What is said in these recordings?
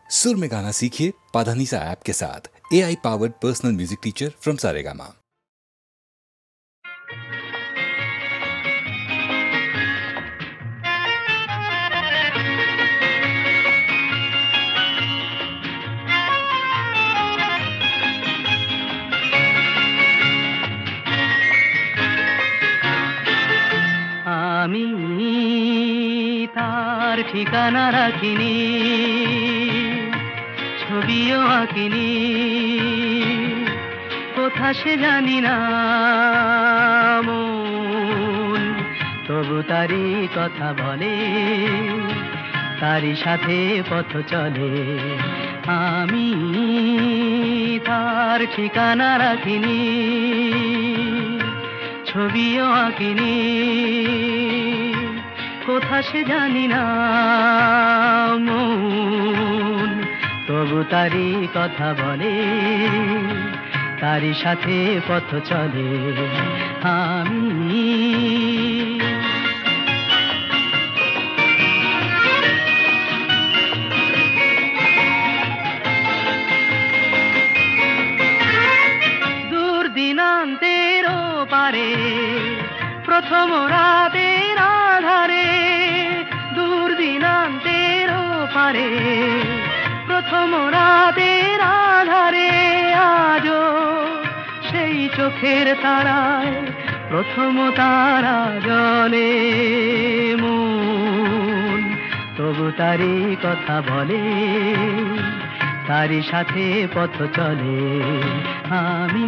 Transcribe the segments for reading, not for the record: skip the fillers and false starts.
सुर में गाना सीखिए पाधानीसा ऐप के साथ। AI powered personal music teacher from Saregama. আমি তার ঠিকানা রাখিনি, ছবিও আঁকিনি, কোথা সে জানি না মন, তবু তারি কথা বলে, তারি সাথে পথ চলে। আমি তার ঠিকানা রাখিনি, ছবিও আঁকিনি, কোথা সে জানি না মন, তবু তারি কথা বলে, তারি সাথে পথ চলে। আমি দূর দিনান্তের পারে প্রথম রাতের আধারে, দূর দিনান্তের পারে প্রথম রাতের আধারে, আজও সেই চোখের তারায় প্রথম তারা জ্বলে মন, তবু তারি কথা বলে, তারি সাথে পথ চলে। আমি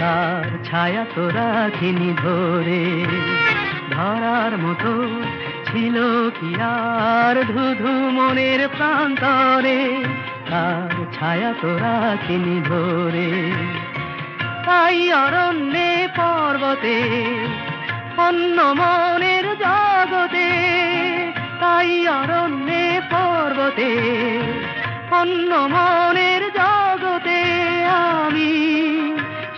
তার ছায়া তো রাখিনি ধরে, ধরার মতো ছিল কি আর ধুধু মনের প্রান্তরে, তার ছায়া তো রাখিনি ধরে। তাই অরণ্যে পর্বতে অন্য মনের জগতে, তাই অরণ্যে পর্বতে অন্য মনের জগতে, আমি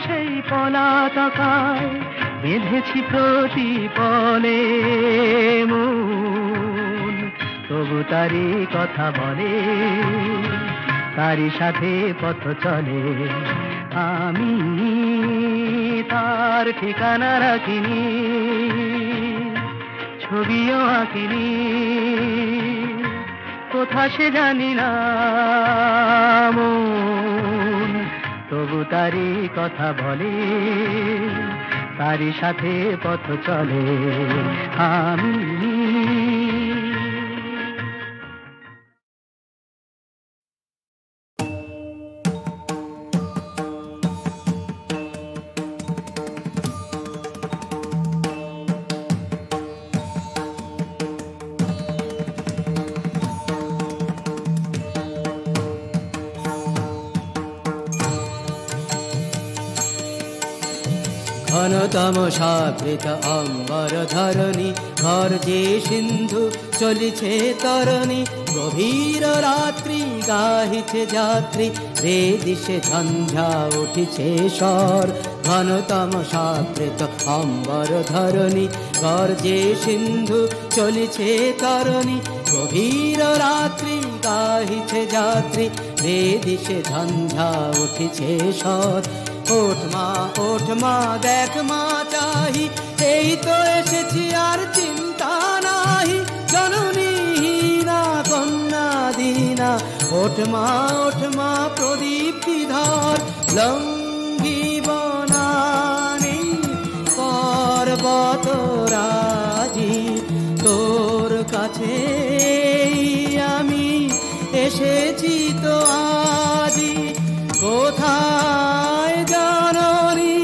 সেই পলাতকায় বেঁধেছি প্রতিপলে মন, তবু তারি কথা বলে, তারি সাথে পথ চলে। আমি তার ঠিকানা রাখিনি, ছবিও আঁকিনি, কোথা সে জানি না মন, তবু তারি কথা বলে, তারি সাথে পথ চলে। আমি ঘনতম সাবৃত অম্বর ধরণী, ঘর যে সিন্ধু চলিছে তরণী, গভীর রাত্রি গাহিছে যাত্রী, রে দিশে ঝঞ্ঝা উঠিছে স্বর। ঘনতম সাবৃত অম্বর ধরণী, ঘর যে সিন্ধু চলিছে তরণী, গভীর রাত্রি গাহিছে যাত্রী, রে দিশে ঝঞ্ঝা উঠিছে স্বর। ওঠ মা দেখ মা চাহি, এই তো এসেছি আর চিন্তা নাহি, জননীহীনা কন্যা দীনা। ওঠ মা প্রদীপ্তি ধর, লঙ্ঘিব নানি পর্বত রাজি, তোর কাছে আমি এসেছি তো আজি। কোথায় জাননি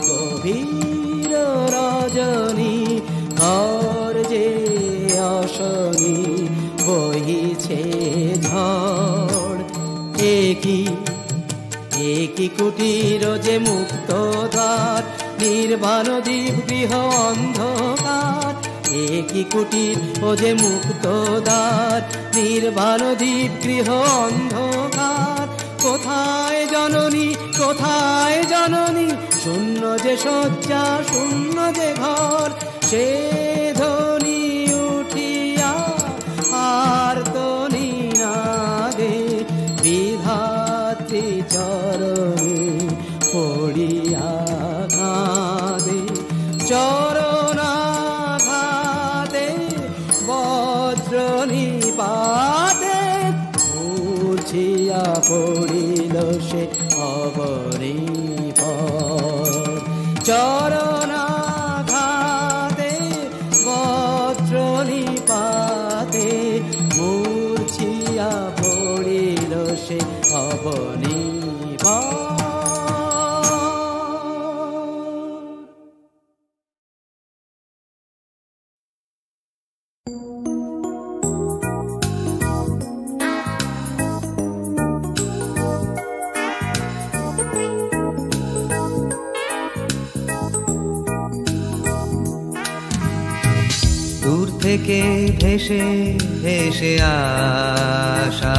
গভীর রজনী, ঘর যে অশনি বহিছে ঝড়। একই কুটির যে মুক্ত দ্বার, নির্বাণ দ্বীপ গৃহ অন্ধকার। একই কুটির ও যে মুক্ত দ্বার, নির্বাণ দ্বীপ গৃহ অন্ধকার। কোথায় জননী, কোথায় জননী, শূন্য যে শয্যা, শূন্য যে ঘর। চরণাঘাতে বজ্র নিপাতে মূর্ছিয়া পড়িল সে অবনীপর। চরণাঘাতে বজ্র নিপাতে মূর্ছিয়া পড়িল সে অবনীপর। দূর থেকে ভেসে ভেসে আসা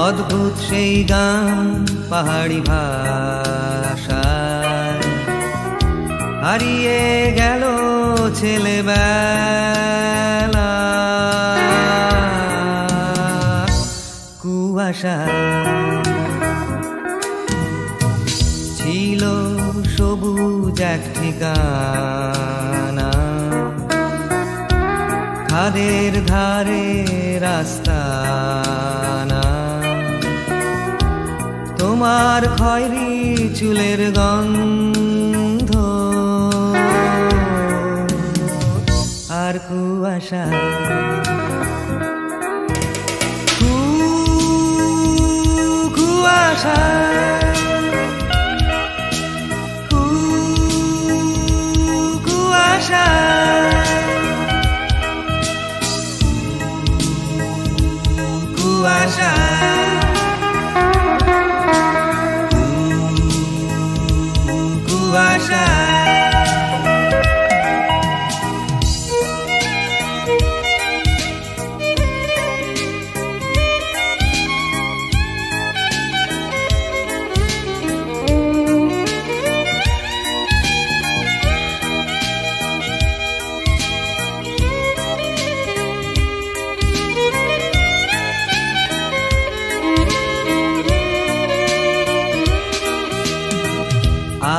অদ্ভুত সেই গান পাহাড়ি ভাষা হারিয়ে গেল ছেলেবেলা কুয়াশা ছিল সবুজ এক ঠিকানা খাদের ধারে রাস্তা না তোমার খয়েরি চুলের গন্ধ আর কুয়াশা কুয়াশা কুয়াশা কুয়াশা কুয়াশা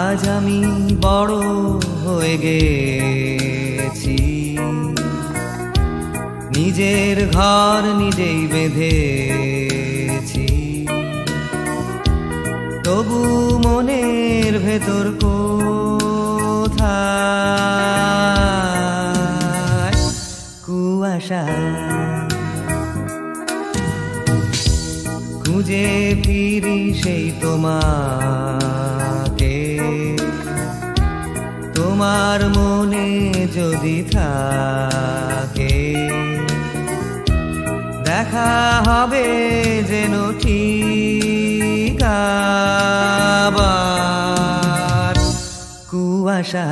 আজ আমি বড় হয়ে গেছি নিজের ঘর নিজেই বেঁধেছি তবু মনের ভেতর কোথায় কুয়াশা খুঁজে ফিরি সেই তোমাকে তোমার মনে যদি থাকে দেখা হবে যেন ঠিক আবার কুয়াশা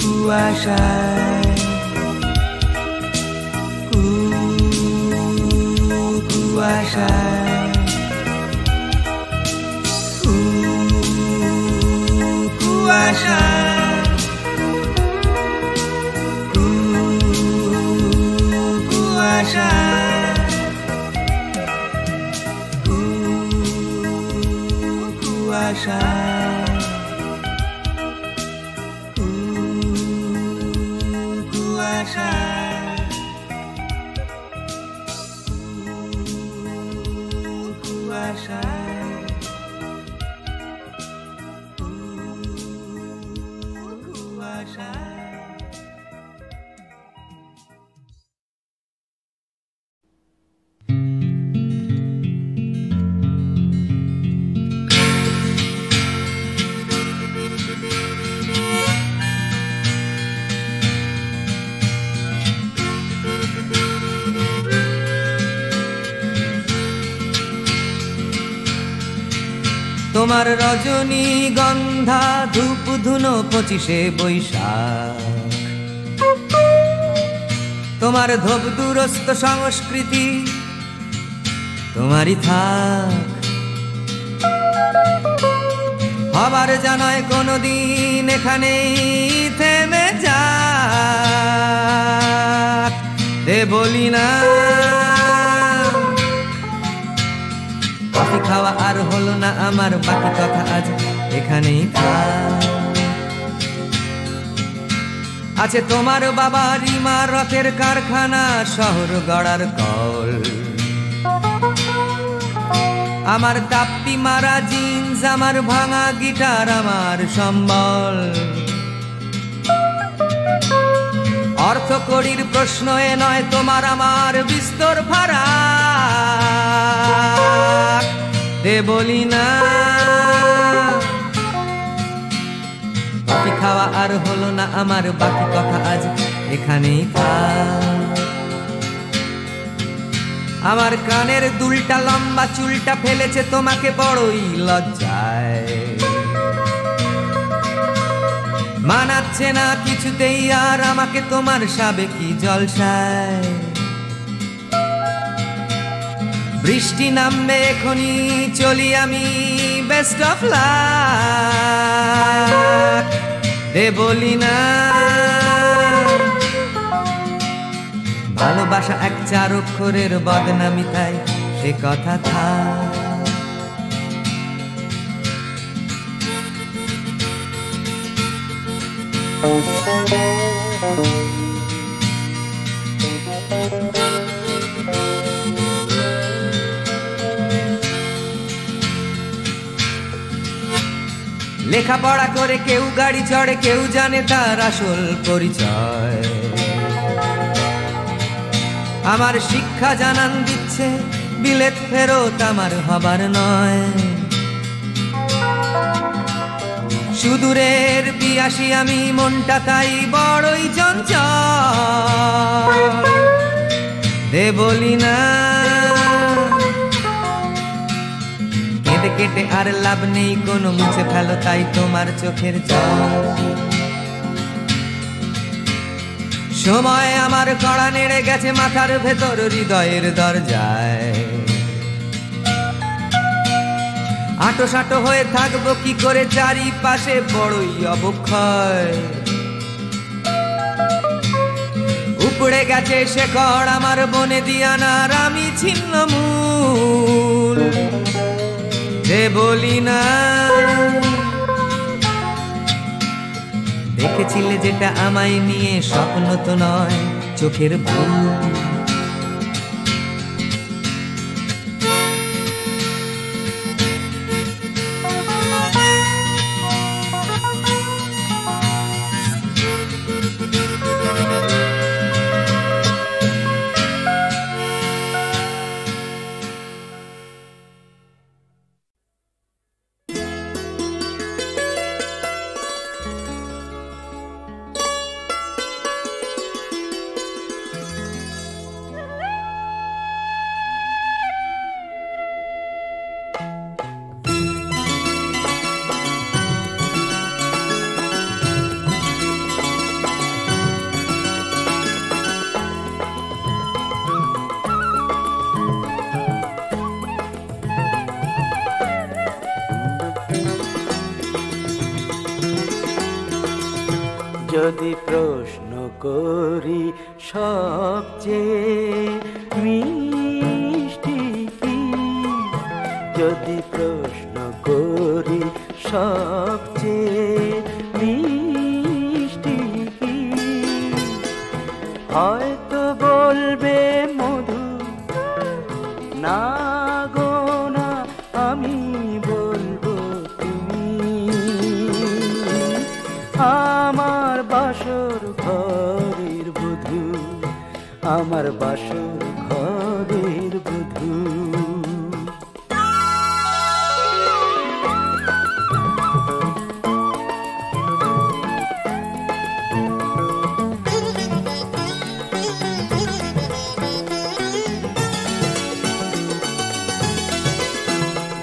কুয়াশা কুয়াশা কুয়াশা কুয়াশা কুয়াশা কুয়াশা কুয়াশা কুয়াশা তোমার রজনী গন্ধা ধূপ ধুনো 25শে বৈশাখ তোমার ধোপ দুরস্ত সংস্কৃতি তোমারই থাক আবার জানায় কোনদিন এখানেই থেমে যাক দে বলি না কফি খাওয়া আর হলো না আমার, বাকি কথা আজ এখানেই থাক। আছে তোমার বাবার ইমারতের কারখানা, শহর গড়ার কল, আমার তাপ্পি মারা জিন্স, আমার ভাঙা গিটার, আমার সম্বল। অর্থ কড়ির প্রশ্ন এ নয়, তোমার আমার বিস্তর ফারাক। দে বলি না কফি খাওয়া আর হলো না আমার, বাকি কথা আজ এখানেই থাক। আমার কানের দুলটা লম্বা চুলটা ফেলেছে তোমাকে বড়ই লজ্জায়, মানাচ্ছে না কিছুতেই আর আমাকে তোমার সাবেকি জলসায়। বৃষ্টি নামবে এখনই, চলি আমি, বেস্ট অফ লাক। দে বলি না ভালোবাসা এক 4 অক্ষরের বদনামি, তাই সে কথা থাক। লেখাপড়া করে কেউ গাড়ি চড়ে, কেউ জানে তার আসল পরিচয়। আমার শিক্ষা জানান দিচ্ছে বিলেত ফেরত আমার হবার নয়। সুদূরের পিয়াসী আমি, মনটা তাই বড়ই চঞ্চল। দে বলি না কেটে কেটে আর লাভ নেই কোনো, মুছে ফেলো তাই তোমার চোখের জল। সময় আমার কড়া নেড়ে গেছে মাথার ভেতর, হৃদয়ের দরজায়। আটো সাটো হয়ে থাকবো কি করে, চারিপাশে বড়ই অবক্ষয়। উপড়ে গেছে শেকড় আমার বনে দিয়ানার, আমি ছিন্ন মূল। যে বলি না দেখেছিলে যেটা আমায় নিয়ে, স্বপ্ন তো নয় চোখের ভুল। যদি প্রশ্ন করি সবচেয়ে মিষ্টি কি, যদি প্রশ্ন করি সবচেয়ে মিষ্টি কি, হয়তো বলবে মধু। না গো না, আমি বলবো তুমি আমার বাসর ঘরের বধূ, আমার বাসর ঘরের বধূ।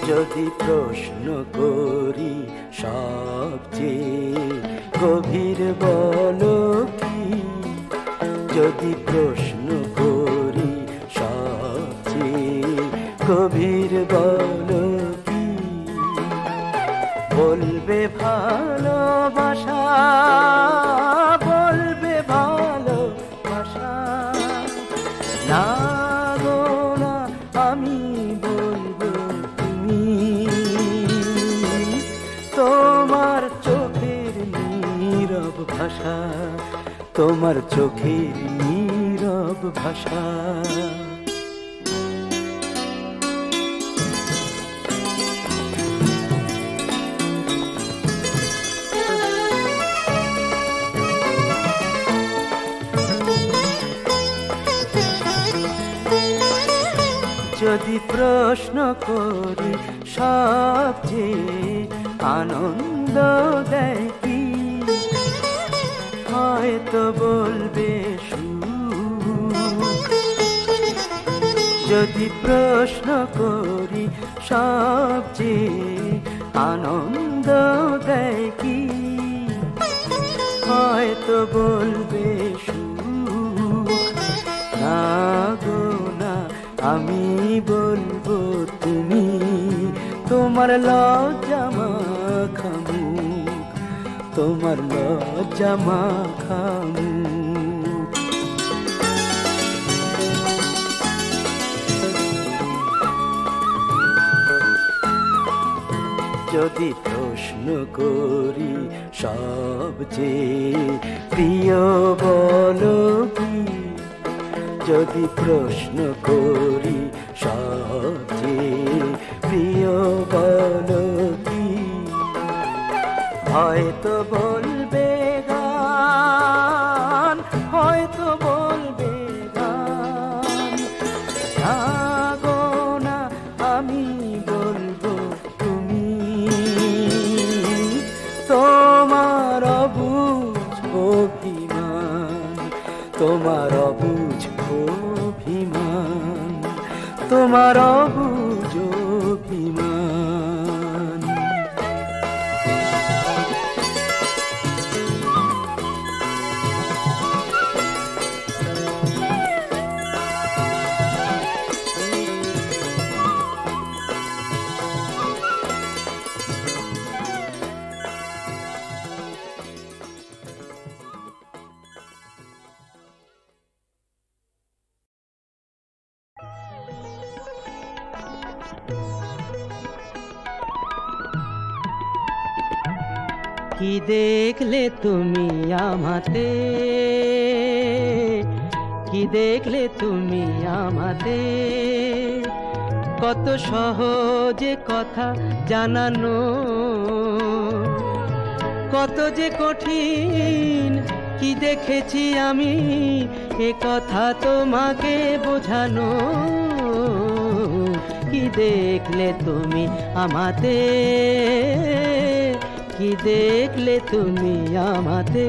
যদি প্রশ্ন করি সবচেয়ে গভীর বলো কি, যদি প্রশ্ন করি সবচেয়ে গভীর বলো কি, বলবে ভালোবাসা, বলবে ভালোবাসা। না গো না, আমি বলবো তুমি তোমার চোখের নীরব ভাষা। যদি প্রশ্ন করি সবচেয়ে আনন্দ দেয় কি, হয়তো বলবে সুখ। যদি প্রশ্ন করি সবচেয়ে আনন্দ দেয় কি, হয়তো বলবে সুখ। না গো না, আমি বলবো তুমি তোমার লজ্জা মাখা মুখ, তোমার লজ্জা মাখা মুখ। যদি প্রশ্ন করি সবচেয়ে প্রিয় বলো কি, যদি প্রশ্ন করি সবচেয়ে প্রিয় বলো কি, হয়তো বলবে গান, হয়তো বলবে গান। জাগো না, আমি বলবো তুমি তোমার অবুঝ অভিমান, তোমার অবুঝ অভিমান, তোমার অবুঝ অভিমান। কি দেখলে তুমি আমাতে, কি দেখলে তুমি আমাতে, কত সহজে কথা জানানো, কত যে কঠিন কি দেখেছি আমি এ কথা তোমাকে বোঝানো। কি দেখলে তুমি আমাতে, কি দেখলে তুমি আমাতে।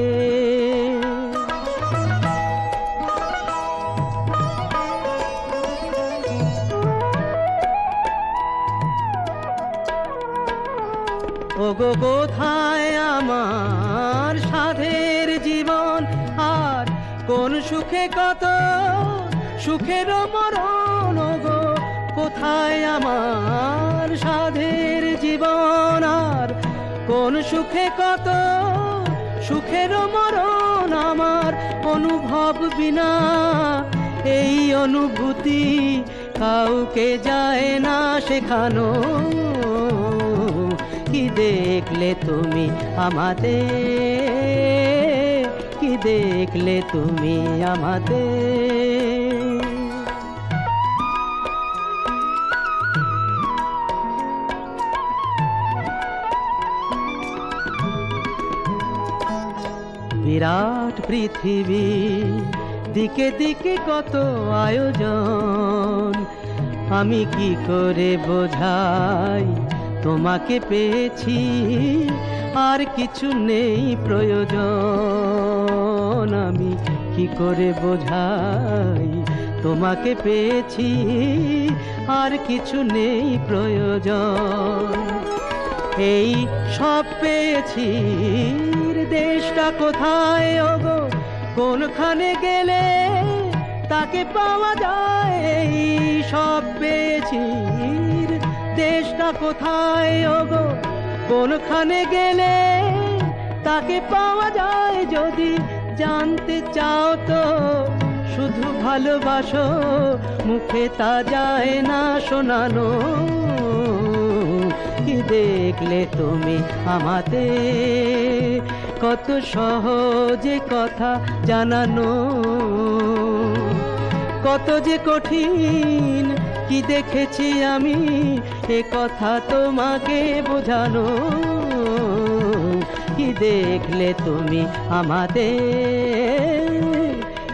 ওগো কোথায় আমার সাধের জীবন, আর কোন সুখে কত সুখের মরণ। ওগো কোথায় আমার সাধের জীবন, আর কোন সুখে কত সুখের মরণ। আমার অনুভব বিনা এই অনুভূতি কাউকে যায় না শেখানো। কি দেখলে তুমি আমাতে, কি দেখলে তুমি আমাতে। বিরাট পৃথিবী, দিকে দিকে কত আয়োজন, আমি কি করে বোঝাই তোমাকে পেয়েছি আর কিছু নেই প্রয়োজন। আমি কি করে বোঝাই তোমাকে পেয়েছি আর কিছু নেই প্রয়োজন। এই সব পেয়েছি, দেশটা কোথায় ওগো, কোনখানে গেলে তাকে পাওয়া যায়। এই সব পেয়েছি, দেশটা কোথায় ওগো, কোনখানে গেলে তাকে পাওয়া যায়। যদি জানতে চাও তো শুধু ভালোবাসো, মুখে তা যায় না শোনানো। কি দেখলে তুমি আমাতে, কত সহজে কথা জানানো, কত যে কঠিন কি দেখেছি আমি এ কথা তোমাকে বোঝানো। কি দেখলে তুমি আমাদের,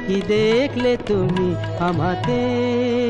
কি দেখলে তুমি আমাদের।